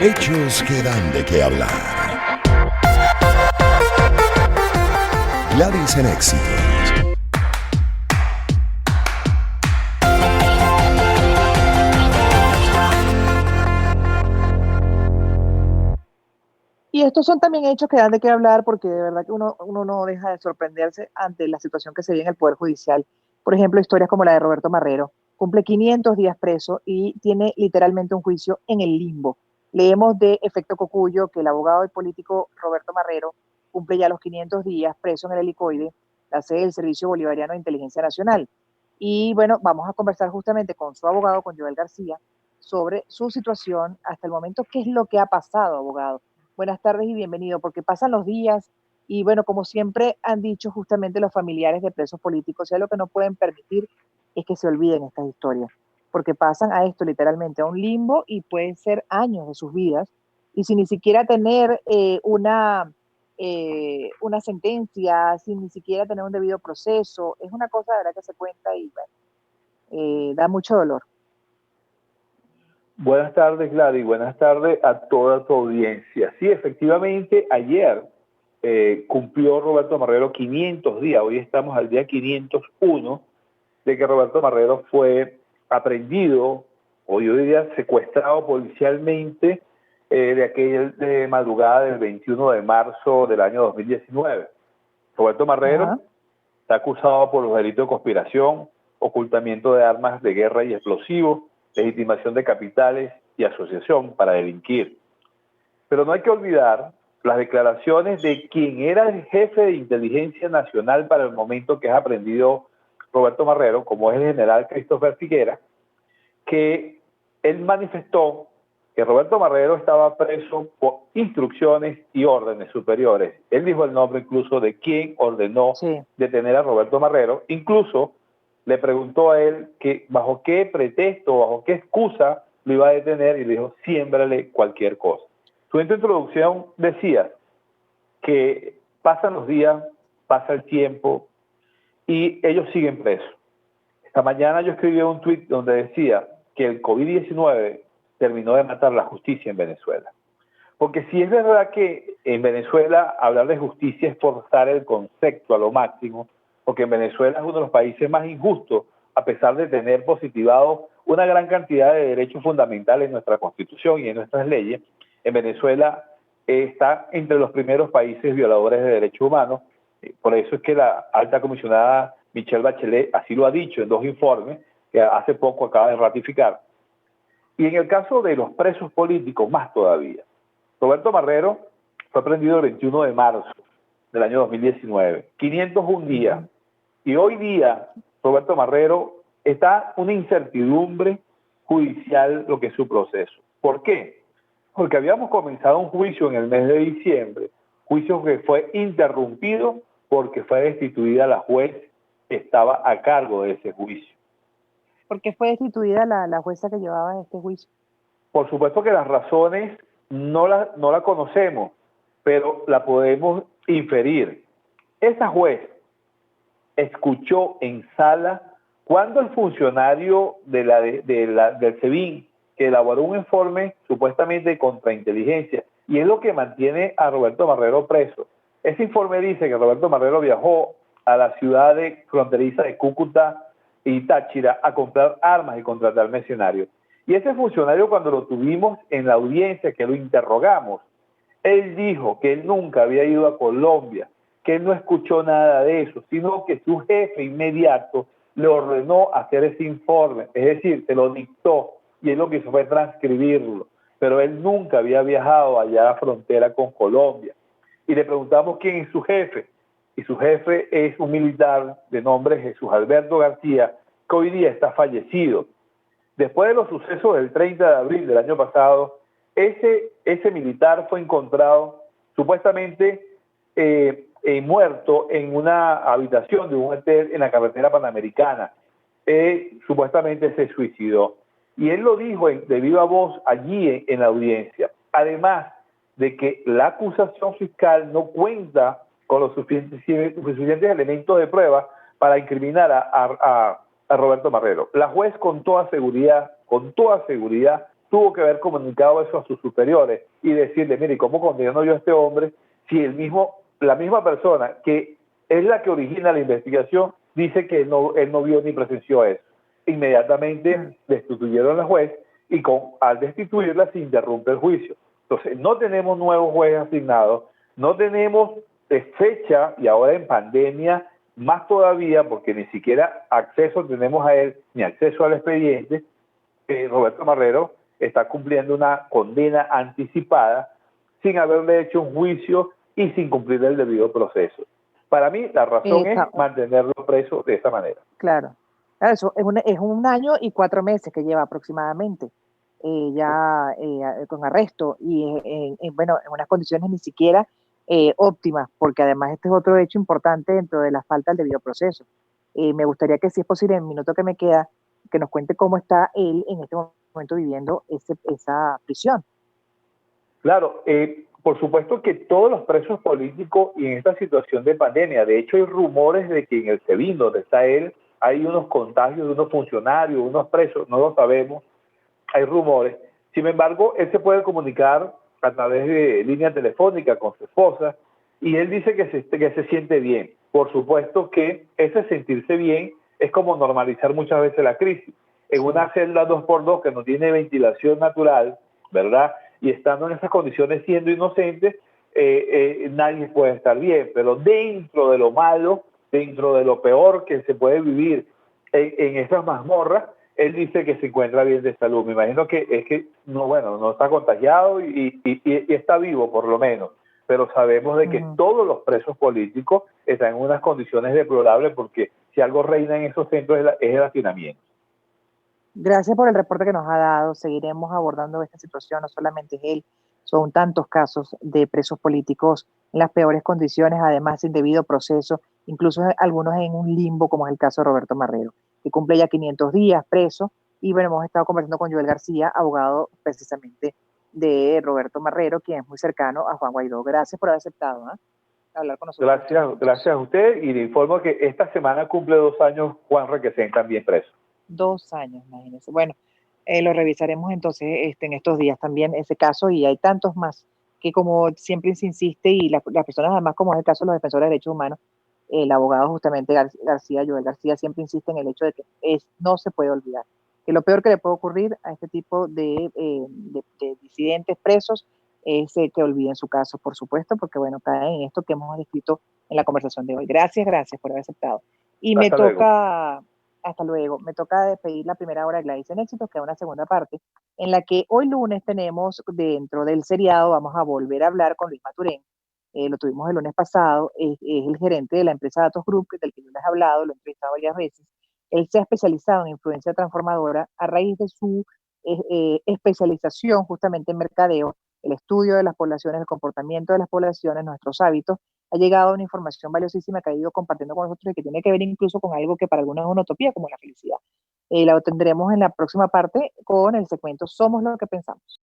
Hechos que dan de qué hablar. Gladys en Éxitos. Y estos son también hechos que dan de qué hablar porque de verdad que uno no deja de sorprenderse ante la situación que se vive en el Poder Judicial. Por ejemplo, historias como la de Roberto Marrero. Cumple 500 días preso y tiene literalmente un juicio en el limbo. Leemos de Efecto Cocuyo que el abogado y político Roberto Marrero cumple ya los 500 días preso en el helicoide, la sede del Servicio Bolivariano de Inteligencia Nacional. Y bueno, vamos a conversar justamente con su abogado, con Joel García, sobre su situación hasta el momento, qué es lo que ha pasado, abogado. Buenas tardes y bienvenido, porque pasan los días y bueno, como siempre han dicho justamente los familiares de presos políticos, ya lo que no pueden permitir es que se olviden estas historias, porque pasan a esto literalmente, a un limbo y pueden ser años de sus vidas y sin ni siquiera tener una sentencia, sin ni siquiera tener un debido proceso, es una cosa de verdad que se cuenta y bueno, da mucho dolor. Buenas tardes, Gladys. Buenas tardes a toda tu audiencia. Sí, efectivamente, ayer cumplió Roberto Marrero 500 días. Hoy estamos al día 501 de que Roberto Marrero fue aprehendido, hoy día secuestrado policialmente de aquella de madrugada del 21 de marzo del año 2019. Roberto Marrero está acusado por los delitos de conspiración, ocultamiento de armas de guerra y explosivos, legitimación de capitales y asociación para delinquir. Pero no hay que olvidar las declaraciones de quien era el jefe de inteligencia nacional para el momento que es aprendido Roberto Marrero, como es el general Christopher Figuera, que él manifestó que Roberto Marrero estaba preso por instrucciones y órdenes superiores. Él dijo el nombre incluso de quien ordenó detener a Roberto Marrero, incluso le preguntó a él que bajo qué pretexto, bajo qué excusa lo iba a detener y le dijo, siémbrale cualquier cosa. Tú en tu introducción decías que pasan los días, pasa el tiempo y ellos siguen presos. Esta mañana yo escribí un tuit donde decía que el COVID-19 terminó de matar la justicia en Venezuela. Porque si es verdad que en Venezuela hablar de justicia es forzar el concepto a lo máximo, porque en Venezuela es uno de los países más injustos, a pesar de tener positivado una gran cantidad de derechos fundamentales en nuestra Constitución y en nuestras leyes. En Venezuela está entre los primeros países violadores de derechos humanos. Por eso es que la alta comisionada Michelle Bachelet así lo ha dicho en 2 informes que hace poco acaba de ratificar. Y en el caso de los presos políticos, más todavía. Roberto Marrero fue aprendido el 21 de marzo del año 2019, 501 días. Y hoy día, Roberto Marrero está una incertidumbre judicial lo que es su proceso. ¿Por qué? Porque habíamos comenzado un juicio en el mes de diciembre, juicio que fue interrumpido porque fue destituida la juez que estaba a cargo de ese juicio. ¿Por qué fue destituida la jueza que llevaba este juicio? Por supuesto que las razones no la conocemos, pero la podemos inferir. Esa juez escuchó en sala cuando el funcionario del SEBIN, que elaboró un informe supuestamente de contrainteligencia, y es lo que mantiene a Roberto Marrero preso. Ese informe dice que Roberto Marrero viajó a la ciudad fronteriza de Cúcuta y Táchira a comprar armas y contratar mercenarios. Y ese funcionario, cuando lo tuvimos en la audiencia, que lo interrogamos, él dijo que él nunca había ido a Colombia, que él no escuchó nada de eso, sino que su jefe inmediato le ordenó hacer ese informe, es decir, se lo dictó, y él lo que hizo fue transcribirlo, pero él nunca había viajado allá a la frontera con Colombia. Y le preguntamos quién es su jefe, y su jefe es un militar de nombre Jesús Alberto García, que hoy día está fallecido. Después de los sucesos del 30 de abril del año pasado, ese militar fue encontrado supuestamente muerto en una habitación de un hotel en la carretera panamericana. Supuestamente se suicidó. Y él lo dijo de viva voz allí en la audiencia. Además de que la acusación fiscal no cuenta con los suficientes elementos de prueba para incriminar a Roberto Marrero. La juez con toda seguridad tuvo que haber comunicado eso a sus superiores y decirle, mire, ¿cómo condeno yo a este hombre si la misma persona que es la que origina la investigación dice que él no vio ni presenció eso? Inmediatamente destituyeron a la juez y al destituirla se interrumpe el juicio. Entonces, no tenemos nuevos jueces asignados, no tenemos fecha, y ahora en pandemia más todavía, porque ni siquiera acceso tenemos a él, ni acceso al expediente. Roberto Marrero está cumpliendo una condena anticipada sin haberle hecho un juicio y sin cumplir el debido proceso. Para mí, la razón es mantenerlo preso de esa manera. Claro. Eso es un año y 4 meses que lleva aproximadamente con arresto y bueno, en unas condiciones ni siquiera óptimas, porque además este es otro hecho importante dentro de la falta del debido proceso. Me gustaría que, si es posible, en el minuto que me queda, que nos cuente cómo está él en este momento viviendo esa prisión. Claro, por supuesto que todos los presos políticos y en esta situación de pandemia, de hecho hay rumores de que en el SEBIN, donde está él, hay unos contagios de unos funcionarios, unos presos, no lo sabemos, hay rumores. Sin embargo, él se puede comunicar a través de línea telefónica con su esposa y él dice que se siente bien. Por supuesto que ese sentirse bien es como normalizar muchas veces la crisis. En una celda 2x2 que no tiene ventilación natural, ¿verdad? Y estando en esas condiciones siendo inocente, nadie puede estar bien. Pero dentro de lo malo, dentro de lo peor que se puede vivir en esas mazmorras, él dice que se encuentra bien de salud. Me imagino que no está contagiado y está vivo por lo menos. Pero sabemos de que todos los presos políticos están en unas condiciones deplorables, porque si algo reina en esos centros es el hacinamiento. Gracias por el reporte que nos ha dado. Seguiremos abordando esta situación. No solamente es él, son tantos casos de presos políticos en las peores condiciones, además sin debido proceso, incluso algunos en un limbo, como es el caso de Roberto Marrero, que cumple ya 500 días preso. Y bueno, hemos estado conversando con Joel García, abogado precisamente de Roberto Marrero, quien es muy cercano a Juan Guaidó. Gracias por haber aceptado hablar con nosotros. Gracias a usted, y le informo que esta semana cumple 2 años Juan Requesén, también preso. 2 años, imagínense. Bueno, lo revisaremos entonces en estos días también ese caso, y hay tantos más que, como siempre se insiste, y las personas, además, como es el caso de los defensores de derechos humanos, el abogado justamente García, Joel García, siempre insiste en el hecho de que no se puede olvidar que lo peor que le puede ocurrir a este tipo de disidentes presos es que olviden su caso, por supuesto, porque bueno, cae en esto que hemos descrito en la conversación de hoy. Gracias por haber aceptado. Y hasta luego, me toca despedir la primera hora de Gladys en Éxitos, que es una segunda parte, en la que hoy lunes tenemos, dentro del seriado, vamos a volver a hablar con Luis Maturén. Lo tuvimos el lunes pasado, es el gerente de la empresa Datos Group, del que yo les he hablado, lo he entrevistado varias veces. Él se ha especializado en influencia transformadora a raíz de su especialización justamente en mercadeo, el estudio de las poblaciones, el comportamiento de las poblaciones, nuestros hábitos. Ha llegado a una información valiosísima que ha ido compartiendo con nosotros y que tiene que ver incluso con algo que para algunos es una utopía, como la felicidad. La tendremos en la próxima parte con el segmento Somos lo que pensamos.